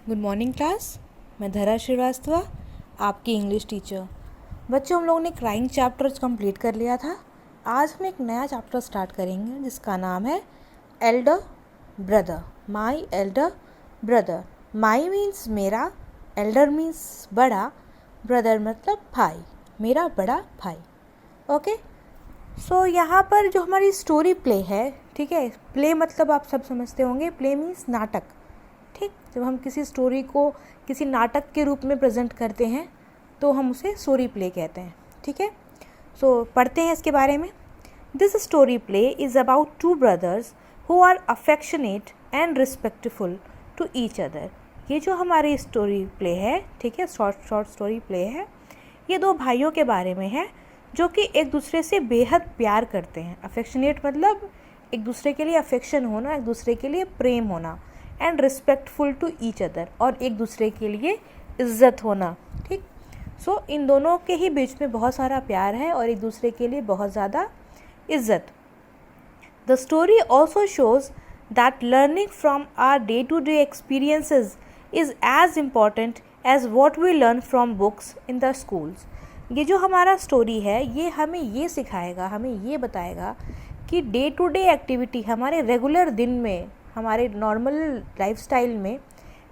Good morning class. मैं धरा श्रीवास्तव, आपकी इंग्लिश टीचर। बच्चों, हम लोगों ने क्राइंग चैप्टर कंप्लीट कर लिया था। आज हम एक नया चैप्टर स्टार्ट करेंगे जिसका नाम है Elder brother. My elder brother. My means मेरा, एल्डर मीन्स बड़ा, ब्रदर मतलब भाई, मेरा बड़ा भाई। ओके, सो यहाँ पर जो हमारी स्टोरी प्ले है, ठीक है, प्ले मतलब आप सब समझते होंगे, प्ले मीन्स नाटक। ठीक, जब हम किसी स्टोरी को किसी नाटक के रूप में प्रेजेंट करते हैं तो हम उसे स्टोरी प्ले कहते हैं। ठीक है, सो पढ़ते हैं इसके बारे में। This story play is about two brothers who are affectionate and respectful to each other. ये जो हमारी स्टोरी प्ले है, ठीक है, शॉर्ट स्टोरी प्ले है, ये दो भाइयों के बारे में है जो कि एक दूसरे से बेहद प्यार करते हैं। अफेक्शनेट मतलब एक दूसरे के लिए अफेक्शन होना, एक दूसरे के लिए प्रेम होना, and respectful to each other, और एक दूसरे के लिए इज्जत होना। ठीक, सो इन दोनों के ही बीच में बहुत सारा प्यार है और एक दूसरे के लिए बहुत ज़्यादा इज्जत। The story also shows that learning from our day to day experiences is as important as what we learn from books in the schools. ये जो हमारा स्टोरी है ये हमें ये सिखाएगा, हमें ये बताएगा कि डे टू डे एक्टिविटी, हमारे रेगुलर दिन में, हमारे नॉर्मल लाइफस्टाइल में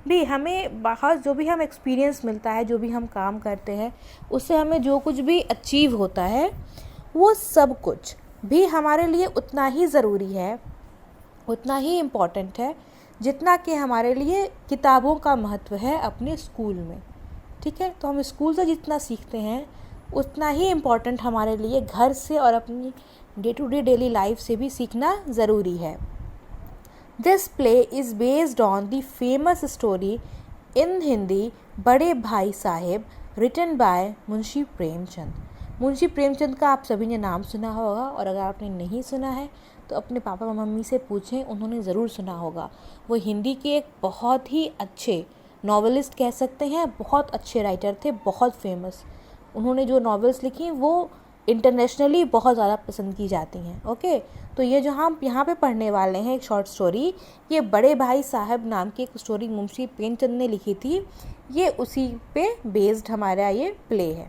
भी हमें बाहर जो भी हम एक्सपीरियंस मिलता है, जो भी हम काम करते हैं, उससे हमें जो कुछ भी अचीव होता है वो सब कुछ भी हमारे लिए उतना ही ज़रूरी है, उतना ही इम्पॉर्टेंट है जितना कि हमारे लिए किताबों का महत्व है अपने स्कूल में। ठीक है, तो हम स्कूल से जितना सीखते हैं उतना ही इम्पॉर्टेंट हमारे लिए घर से और अपनी day to day daily life से भी सीखना ज़रूरी है। This play is based on the famous story in Hindi बड़े भाई साहेब, written by मुंशी प्रेमचंद। मुंशी प्रेमचंद का आप सभी ने नाम सुना होगा, और अगर आपने नहीं सुना है तो अपने पापा मम्मी से पूछें, उन्होंने ज़रूर सुना होगा। वो हिंदी के एक बहुत ही अच्छे नॉवेलिस्ट कह सकते हैं, बहुत अच्छे राइटर थे, बहुत फेमस। उन्होंने जो नॉवेल्स लिखी वो इंटरनेशनली बहुत ज़्यादा पसंद की जाती हैं। ओके, तो ये जो हम यहाँ पे पढ़ने वाले हैं एक शॉर्ट स्टोरी, ये बड़े भाई साहब नाम की एक स्टोरी मुंशी प्रेमचंद ने लिखी थी, ये उसी पे बेस्ड हमारा ये प्ले है।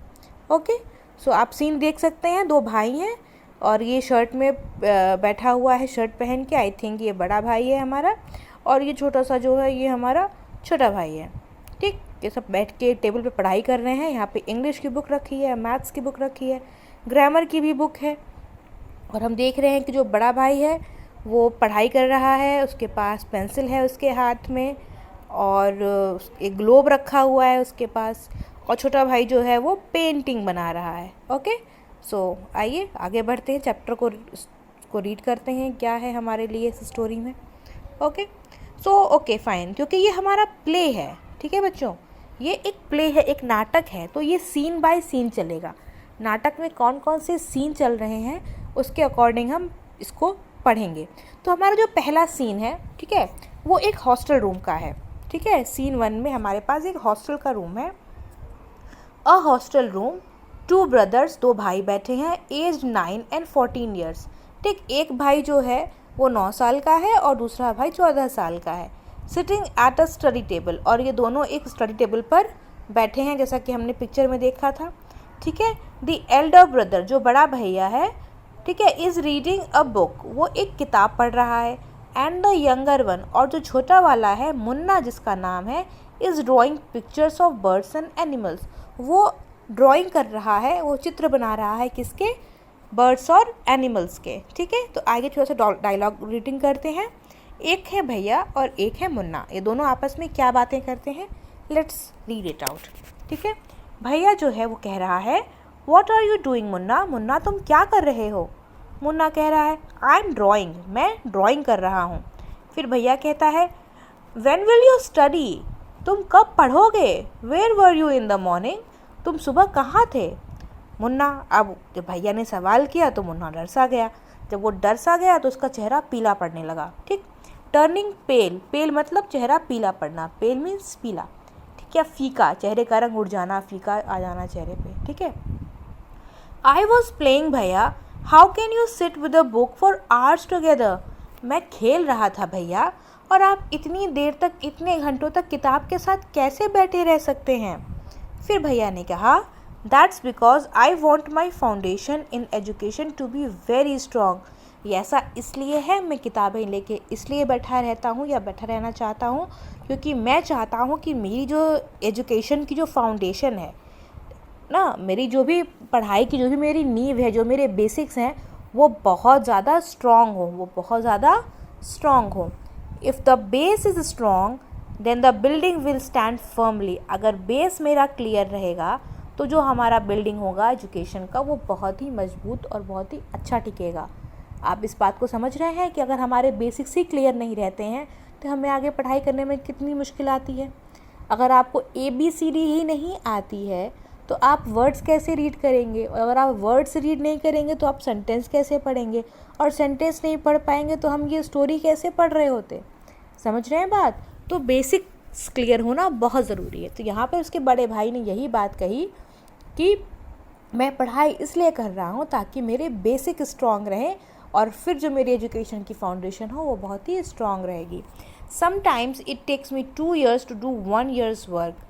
ओके, सो आप सीन देख सकते हैं, दो भाई हैं और ये शर्ट में बैठा हुआ है, शर्ट पहन के। आई थिंक ये बड़ा भाई है हमारा, और ये छोटा सा जो है ये हमारा छोटा भाई है। ठीक, ये सब बैठ के टेबल पे पढ़ाई कर रहे हैं। यहाँ पे इंग्लिश की बुक रखी है, मैथ्स की बुक रखी है, ग्रामर की भी बुक है, और हम देख रहे हैं कि जो बड़ा भाई है वो पढ़ाई कर रहा है, उसके पास पेंसिल है उसके हाथ में, और एक ग्लोब रखा हुआ है उसके पास, और छोटा भाई जो है वो पेंटिंग बना रहा है। ओके, सो आइए आगे बढ़ते हैं, चैप्टर को रीड करते हैं क्या है हमारे लिए इस स्टोरी में। ओके, सो ओके फाइन, क्योंकि ये हमारा प्ले है, ठीक है बच्चों, ये एक प्ले है, एक नाटक है, तो ये सीन बाय सीन चलेगा। नाटक में कौन कौन से सीन चल रहे हैं उसके अकॉर्डिंग हम इसको पढ़ेंगे। तो हमारा जो पहला सीन है, ठीक है, वो एक हॉस्टल रूम का है। ठीक है, सीन 1 में हमारे पास एक हॉस्टल का रूम है। A hostel room, two brothers, दो भाई बैठे हैं, एज 9 and 14 ईयर्स। ठीक, एक भाई जो है वो 9 साल का है और दूसरा भाई 14 साल का है। Sitting at a study table, और ये दोनों एक स्टडी टेबल पर बैठे हैं जैसा कि हमने पिक्चर में देखा था। ठीक है, द एल्डर ब्रदर, जो बड़ा भैया है, ठीक है, इज़ रीडिंग अ बुक, वो एक किताब पढ़ रहा है। एंड द यंगर वन, और जो छोटा वाला है मुन्ना जिसका नाम है, is drawing pictures of birds and animals, वो ड्राइंग कर रहा है, वो चित्र बना रहा है किसके, बर्ड्स और एनिमल्स के। ठीक है, तो आगे थोड़ा सा डायलॉग रीडिंग करते हैं। एक है भैया और एक है मुन्ना, ये दोनों आपस में क्या बातें करते हैं, लेट्स रीड इट आउट। ठीक है, भैया जो है वो कह रहा है, what are you doing Munna, Munna तुम क्या कर रहे हो। मुन्ना कह रहा है, आई एम ड्राइंग, मैं ड्राइंग कर रहा हूँ। फिर भैया कहता है, व्हेन विल यू स्टडी, तुम कब पढ़ोगे। Where were you in the morning, तुम सुबह कहाँ थे। मुन्ना, अब जब भैया ने सवाल किया तो मुन्ना डर सा गया। जब वो डर सा गया तो उसका चेहरा पीला पड़ने लगा। ठीक, टर्निंग पेल, पेल मतलब चेहरा पीला पड़ना, पेल मीन्स पीला। ठीक है, फीका, चेहरे का रंग उड़ जाना, फीका आ जाना चेहरे पे। ठीक है, आई वॉज प्लेइंग भैया, how can you sit with a book for hours together, मैं खेल रहा था भैया, और आप इतनी देर तक, इतने घंटों तक किताब के साथ कैसे बैठे रह सकते हैं? फिर भैया ने कहा, that's because I want my foundation in education to be very strong. ये ऐसा इसलिए है, मैं किताबें लेके इसलिए बैठा रहता हूँ या बैठा रहना चाहता हूँ क्योंकि मैं चाहता हूँ कि मेरी जो एजुकेशन की जो फाउंडेशन है ना, मेरी जो भी पढ़ाई की जो भी मेरी नींव है, जो मेरे बेसिक्स हैं, वो बहुत ज़्यादा स्ट्रॉन्ग हो, वो बहुत ज़्यादा स्ट्रॉन्ग हो। If the base is strong then the building will stand firmly. अगर बेस मेरा क्लियर रहेगा तो जो हमारा बिल्डिंग होगा एजुकेशन का, वो बहुत ही मजबूत और बहुत ही अच्छा टिकेगा। आप इस बात को समझ रहे हैं कि अगर हमारे बेसिक्स ही क्लियर नहीं रहते हैं तो हमें आगे पढ़ाई करने में कितनी मुश्किल आती है। अगर आपको ABCD ही नहीं आती है तो आप वर्ड्स कैसे रीड करेंगे, और अगर आप वर्ड्स रीड नहीं करेंगे तो आप सेंटेंस कैसे पढ़ेंगे, और सेंटेंस नहीं पढ़ पाएंगे तो हम ये स्टोरी कैसे पढ़ रहे होते। समझ रहे हैं बात? तो बेसिक्स क्लियर होना बहुत ज़रूरी है। तो यहाँ पर उसके बड़े भाई ने यही बात कही कि मैं पढ़ाई इसलिए कर रहा हूँ ताकि मेरे बेसिक स्ट्रॉन्ग रहें और फिर जो मेरी एजुकेशन की फाउंडेशन हो वो बहुत ही स्ट्रॉन्ग रहेगी। Sometimes it takes me 2 years to do 1 year's work.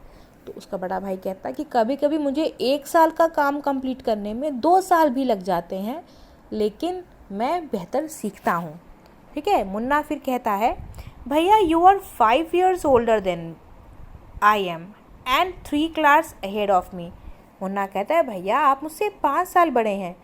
तो उसका बड़ा भाई कहता है कि कभी कभी मुझे 1 साल का काम कंप्लीट करने में 2 साल भी लग जाते हैं, लेकिन मैं बेहतर सीखता हूँ। ठीक है। मुन्ना फिर कहता है, भैया you are 5 years older than I am and 3 class ahead of me. Munna कहता है, भैया आप मुझसे 5 साल बड़े हैं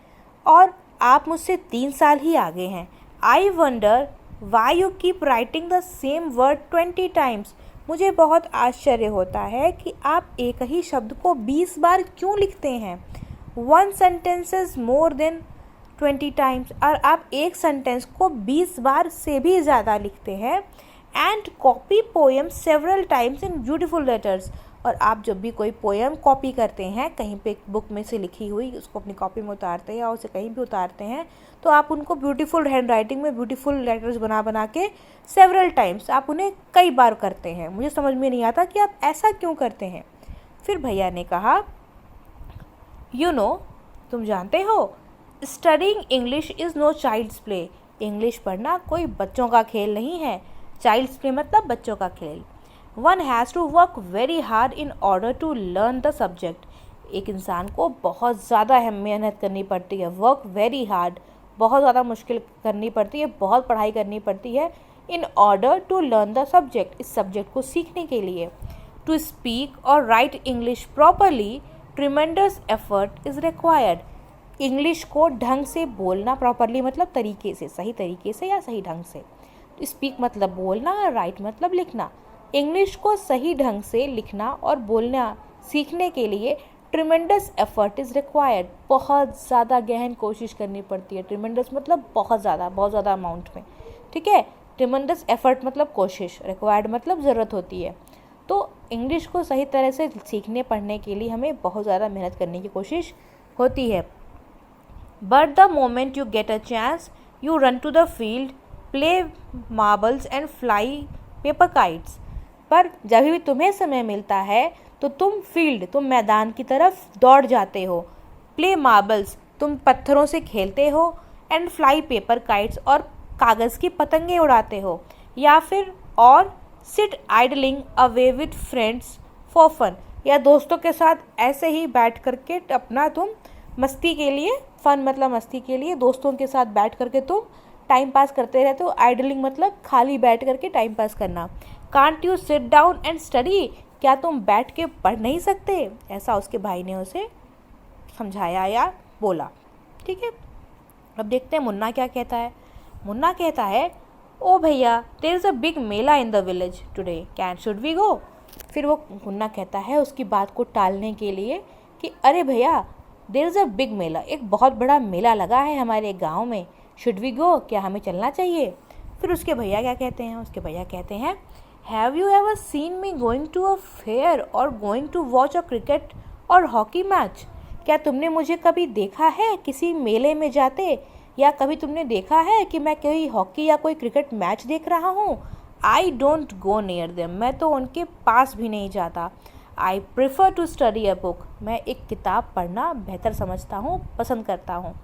और आप मुझसे 3 साल ही आगे हैं। I wonder why you keep writing the same word 20 times। मुझे बहुत आश्चर्य होता है कि आप एक ही शब्द को 20 बार क्यों लिखते हैं। 1 sentence मोर देन 20 times। और आप एक सेंटेंस को 20 बार से भी ज़्यादा लिखते हैं। And copy poem several times in beautiful letters. और आप जब भी कोई पोएम कॉपी करते हैं, कहीं पे बुक में से लिखी हुई, उसको अपनी कॉपी में उतारते हैं या उसे कहीं भी उतारते हैं, तो आप उनको ब्यूटीफुल हैंड राइटिंग में ब्यूटीफुल लेटर्स बना बना के सेवरल टाइम्स आप उन्हें कई बार करते हैं। मुझे समझ में नहीं आता कि आप ऐसा क्यों करते हैं। फिर भैया ने कहा, यू नो, तुम जानते हो, studying English is no child's play. English पढ़ना कोई बच्चों का खेल नहीं है। चाइल्ड्स प्ले मतलब बच्चों का खेल। One has to work very hard in order to learn the subject. एक इंसान को बहुत ज़्यादा मेहनत करनी पड़ती है। वर्क वेरी हार्ड, बहुत ज़्यादा मुश्किल करनी पड़ती है, बहुत पढ़ाई करनी पड़ती है। In order to learn the subject, इस सब्जेक्ट को सीखने के लिए। टू स्पीक और write English properly tremendous effort is required. English को ढंग से बोलना, प्रॉपरली मतलब तरीके से, सही तरीके से या सही ढंग से। स्पीक मतलब बोलना, राइट मतलब लिखना। इंग्लिश को सही ढंग से लिखना और बोलना सीखने के लिए ट्रिमेंडस एफर्ट इज़ रिक्वायर्ड। बहुत ज़्यादा गहन कोशिश करनी पड़ती है। ट्रिमेंडस मतलब बहुत ज़्यादा अमाउंट में। ठीक है। ट्रिमेंडस एफर्ट मतलब कोशिश, रिक्वायर्ड मतलब ज़रूरत होती है। तो इंग्लिश को सही तरह से सीखने पढ़ने के लिए हमें बहुत ज़्यादा मेहनत करने की कोशिश होती है। But the moment you get a chance you run to the field, play marbles and fly paper kites. पर जब भी तुम्हें समय मिलता है तो तुम मैदान की तरफ दौड़ जाते हो। प्ले मार्बल्स, तुम पत्थरों से खेलते हो। एंड फ्लाई पेपर काइट्स, और कागज़ की पतंगे उड़ाते हो। या फिर और sit idling away with friends for fun, या दोस्तों के साथ ऐसे ही बैठ करके अपना तुम मस्ती के लिए, फन मतलब मस्ती के लिए, दोस्तों के साथ बैठ करके तुम टाइम पास करते रहते हो। आइडलिंग मतलब खाली बैठ करके टाइम पास करना। Can't you sit down and study, क्या तुम बैठ के पढ़ नहीं सकते? ऐसा उसके भाई ने उसे समझाया या बोला। ठीक है। अब देखते हैं मुन्ना क्या कहता है। मुन्ना कहता है, ओ भैया, there is a big mela in the village today, can should we go. फिर वो मुन्ना कहता है उसकी बात को टालने के लिए कि अरे भैया, देयर इज़ अ बिग मेला, एक बहुत बड़ा मेला लगा है हमारे गाँव में, शुड वी गो, क्या हमें चलना चाहिए? फिर उसके भैया क्या कहते हैं? उसके भैया कहते हैं, have you ever seen me going to a fair or going to watch a cricket or hockey match. क्या तुमने मुझे कभी देखा है किसी मेले में जाते, या कभी तुमने देखा है कि मैं कोई हॉकी या कोई क्रिकेट मैच देख रहा हूँ? I don't go near them, मैं तो उनके पास भी नहीं जाता। I prefer to study a book, मैं एक किताब पढ़ना बेहतर समझता हूँ, पसंद करता हूँ।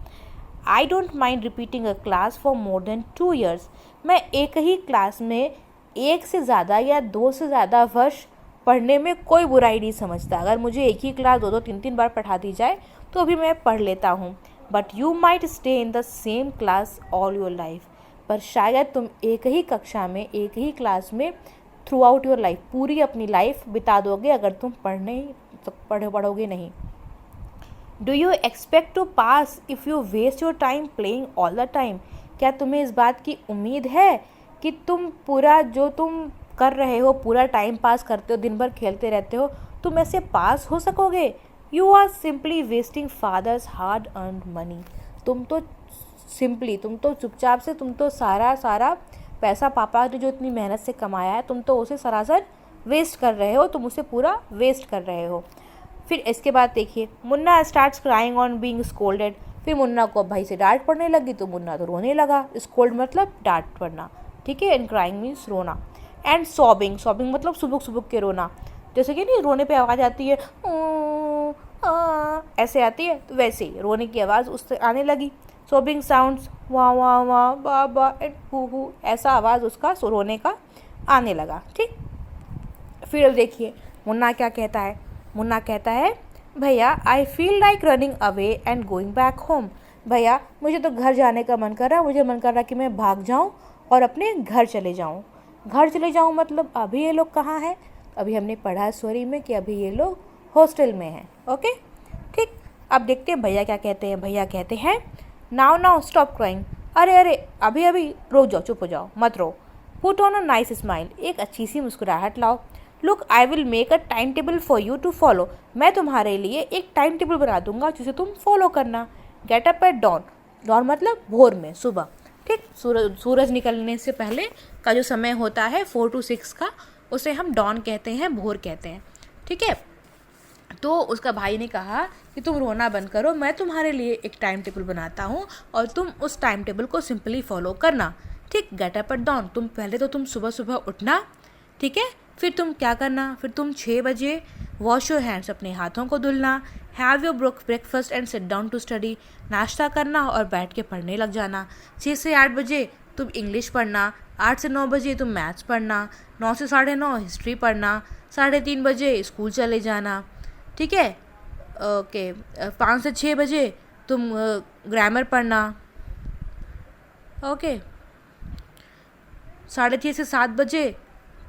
I don't mind repeating a class for more than 2 years, मैं एक ही क्लास में एक से ज़्यादा या 2 से ज़्यादा वर्ष पढ़ने में कोई बुराई नहीं समझता। अगर मुझे एक ही क्लास 2-2 3-3 बार पढ़ा दी जाए तो भी मैं पढ़ लेता हूँ। But you might stay in the same class all your life, पर शायद तुम एक ही कक्षा में, एक ही क्लास में थ्रू आउट योर लाइफ, पूरी अपनी लाइफ बिता दोगे अगर तुम पढ़ोगे नहीं। Do you expect to pass if you waste your time playing all the time, क्या तुम्हें इस बात की उम्मीद है कि तुम पूरा जो तुम कर रहे हो, पूरा टाइम पास करते हो, दिन भर खेलते रहते हो, तुम ऐसे पास हो सकोगे? You are simply wasting father's hard earned money, तुम तो चुपचाप से तुम तो सारा पैसा पापा ने जो इतनी मेहनत से कमाया है, तुम तो उसे सरासर वेस्ट कर रहे हो, तुम उसे पूरा वेस्ट कर रहे हो। फिर इसके बाद देखिए, Munna starts crying on being scolded, फिर मुन्ना को भाई से डांट पड़ने लगी तो मुन्ना तो रोने लगा। स्कोल्ड मतलब डांट पड़ना, ठीक है, एंड क्राइंग मीन्स रोना। एंड सॉबिंग मतलब सुबुक के रोना, जैसे कि नहीं रोने पे आवाज़ आती है ऐसे आती है, तो वैसे ही रोने की आवाज़ उससे आने लगी। सॉबिंग साउंड्स वाह वाह वाह बा बा एंड हु, ऐसा आवाज़ उसका रोने का आने लगा, ठीक। फिर देखिए मुन्ना क्या कहता है, मुन्ना कहता है भैया I feel like running away and going back home, भैया मुझे तो घर जाने का मन कर रहा है, मुझे मन कर रहा है कि मैं भाग जाऊँ और अपने घर चले जाऊँ। घर चले जाऊँ मतलब अभी ये लोग कहाँ हैं? अभी हमने पढ़ा स्टोरी में कि अभी ये लोग हॉस्टल में हैं, ओके, ठीक। अब देखते हैं भैया क्या कहते हैं। भैया कहते हैं नाउ स्टॉप क्राइंग, अरे अभी रुक जाओ, चुप हो जाओ, मत रो। Put on a nice smile, एक अच्छी सी मुस्कुराहट लाओ। Look I will make a time table for you to follow, मैं तुम्हारे लिए एक टाइम टेबल बना दूंगा जिसे तुम फॉलो करना। Get up at dawn, dawn मतलब भोर में, सुबह, ठीक। सूरज निकलने से पहले का जो समय होता है 4 to 6 का, उसे हम डॉन कहते हैं, भोर कहते हैं, ठीक है। तो उसका भाई ने कहा कि तुम रोना बंद करो, मैं तुम्हारे लिए एक टाइम टेबल बनाता हूँ और तुम उस टाइम टेबल को सिंपली फॉलो करना, ठीक। गेट अप एट डॉन, तुम पहले तो तुम सुबह उठना, ठीक है। फिर तुम क्या करना, फिर तुम 6 बजे वॉश योर हैंड्स, अपने हाथों को धुलना। Have your breakfast and sit down to study, नाश्ता करना और बैठ के पढ़ने लग जाना। 6 से 8 बजे तुम इंग्लिश पढ़ना, 8 से 9 बजे तुम मैथ्स पढ़ना, 9 से 9:30 हिस्ट्री पढ़ना, 3:30 बजे स्कूल चले जाना, ठीक है, ओके। 5 से 6 बजे तुम ग्रामर पढ़ना, ओके। 6:30 से 7 बजे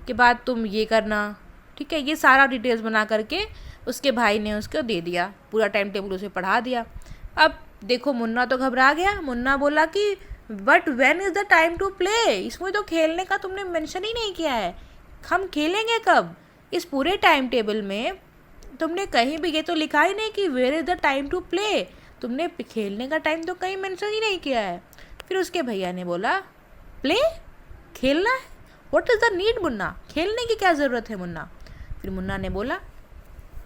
के बाद तुम ये करना, ठीक है। ये सारा डिटेल्स बना करके उसके भाई ने उसको दे दिया, पूरा टाइम टेबल उसे पढ़ा दिया। अब देखो मुन्ना तो घबरा गया, मुन्ना बोला कि but when is the time to play, इसमें तो खेलने का तुमने मेंशन ही नहीं किया है, हम खेलेंगे कब? इस पूरे टाइम टेबल में तुमने कहीं भी ये तो लिखा ही नहीं कि where is the time to play, तुमने खेलने का टाइम तो कहीं मेंशन ही नहीं किया है। फिर उसके भैया ने बोला प्ले, खेलना है, what is the need Munna, खेलने की क्या ज़रूरत है मुन्ना? फिर मुन्ना ने बोला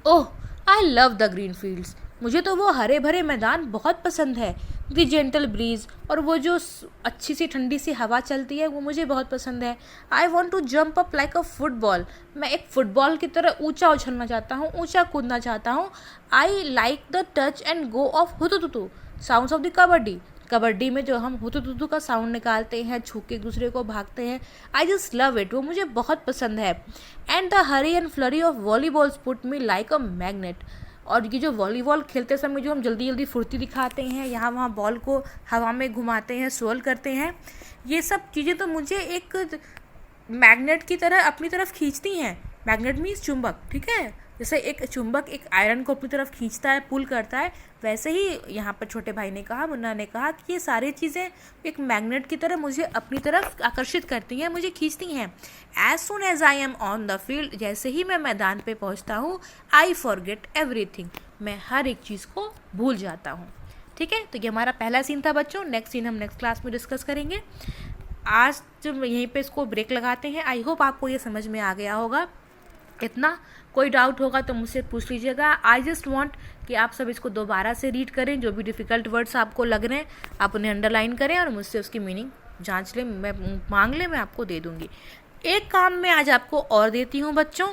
oh I love the green fields, मुझे तो वो हरे भरे मैदान बहुत पसंद है। द जेंटल ब्रीज, और वो जो अच्छी सी ठंडी सी हवा चलती है वो मुझे बहुत पसंद है। I want to jump up like a football, मैं एक फुटबॉल की तरह ऊंचा उछलना चाहता हूँ, ऊंचा कूदना चाहता हूँ। I like the touch and go of हुतुतुतु, sounds of the kabaddi, kabaddi में जो हम हुतुतुतु का साउंड निकालते हैं, छू के एक दूसरे को भागते हैं। आई जस्ट लव इट, वो मुझे बहुत पसंद है। And the hurry and flurry of volleyballs put me like a magnet, और ये जो वॉलीबॉल खेलते समय जो हम जल्दी जल्दी फुर्ती दिखाते हैं, यहाँ वहाँ बॉल को हवा में घुमाते हैं, स्वर्ल करते हैं, ये सब चीज़ें तो मुझे एक मैग्नेट की तरह अपनी तरफ खींचती हैं। मैग्नेट मीन्स चुंबक, ठीक है, जैसे एक चुंबक एक आयरन को अपनी तरफ खींचता है, पुल करता है, वैसे ही यहाँ पर छोटे भाई ने कहा, मुन्ना ने कहा कि ये सारी चीज़ें एक मैग्नेट की तरह मुझे अपनी तरफ आकर्षित करती हैं, मुझे खींचती हैं। As soon as I am on the field, जैसे ही मैं मैदान पे पहुँचता हूँ, आई फॉरगेट एवरीथिंग, मैं हर एक चीज़ को भूल जाता हूँ, ठीक है। तो ये हमारा पहला सीन था बच्चों, नेक्स्ट सीन हम नेक्स्ट क्लास में डिस्कस करेंगे। आज जब यहीं पे इसको ब्रेक लगाते हैं। आई होप आपको ये समझ में आ गया होगा इतना। कोई डाउट होगा तो मुझसे पूछ लीजिएगा। आई जस्ट वांट कि आप सब इसको दोबारा से रीड करें, जो भी डिफ़िकल्ट वर्ड्स आपको लग रहे हैं आप उन्हें अंडरलाइन करें और मुझसे उसकी मीनिंग जांच लें, मैं मांग लें, मैं आपको दे दूँगी। एक काम मैं आज आपको और देती हूँ बच्चों,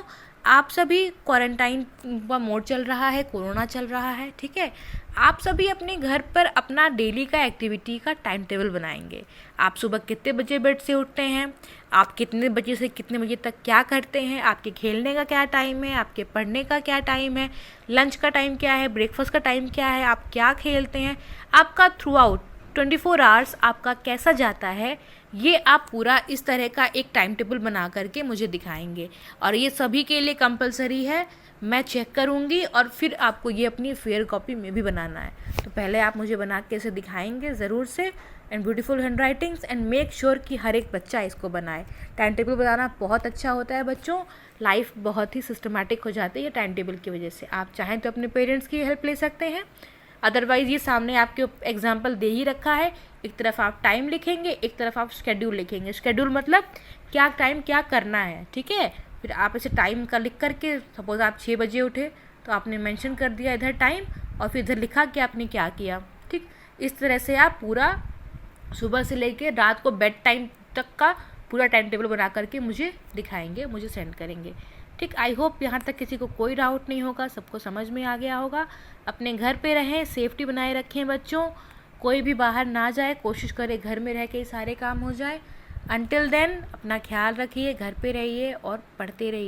आप सभी क्वारंटाइन का मोड चल रहा है, कोरोना चल रहा है, ठीक है। आप सभी अपने घर पर अपना डेली का एक्टिविटी का टाइम टेबल बनाएंगे। आप सुबह कितने बजे बेड से उठते हैं, आप कितने बजे से कितने बजे तक क्या करते हैं, आपके खेलने का क्या टाइम है, आपके पढ़ने का क्या टाइम है, लंच का टाइम क्या है, ब्रेकफास्ट का टाइम क्या है, आप क्या खेलते हैं, आपका थ्रू आउट 24 आवर्स आपका कैसा जाता है, ये आप पूरा इस तरह का एक टाइम टेबल बना करके मुझे दिखाएंगे। और ये सभी के लिए कंपलसरी है, मैं चेक करूँगी और फिर आपको ये अपनी फेयर कॉपी में भी बनाना है। तो पहले आप मुझे बना के इसे दिखाएंगे ज़रूर से, and beautiful hand writings, and make sure कि हर एक बच्चा इसको बनाए। टाइम टेबल बनाना बहुत अच्छा होता है बच्चों, लाइफ बहुत ही सिस्टमेटिक हो जाती है टाइम टेबल की वजह से। आप चाहें तो अपने पेरेंट्स की हेल्प ले सकते हैं, अदरवाइज़ ये सामने आपके एग्जाम्पल दे ही रखा है। एक तरफ आप टाइम लिखेंगे, एक तरफ आप शेड्यूल लिखेंगे। शेड्यूल मतलब क्या टाइम क्या करना है, ठीक है। फिर आप इसे टाइम का लिख करके, सपोज आप 6 बजे उठे तो आपने मेंशन कर दिया इधर टाइम, और फिर इधर लिखा कि आपने क्या किया, ठीक। इस तरह से आप पूरा सुबह से लेके रात को बेड टाइम तक का पूरा टाइम टेबल बना करके मुझे दिखाएंगे, मुझे सेंड करेंगे, ठीक। आई होप यहाँ तक किसी को कोई डाउट नहीं होगा, सबको समझ में आ गया होगा। अपने घर पे रहें, सेफ्टी बनाए रखें बच्चों, कोई भी बाहर ना जाए, कोशिश करें घर में रह के सारे काम हो जाए। अंटिल देन अपना ख्याल रखिए, घर पे रहिए और पढ़ते रहिए।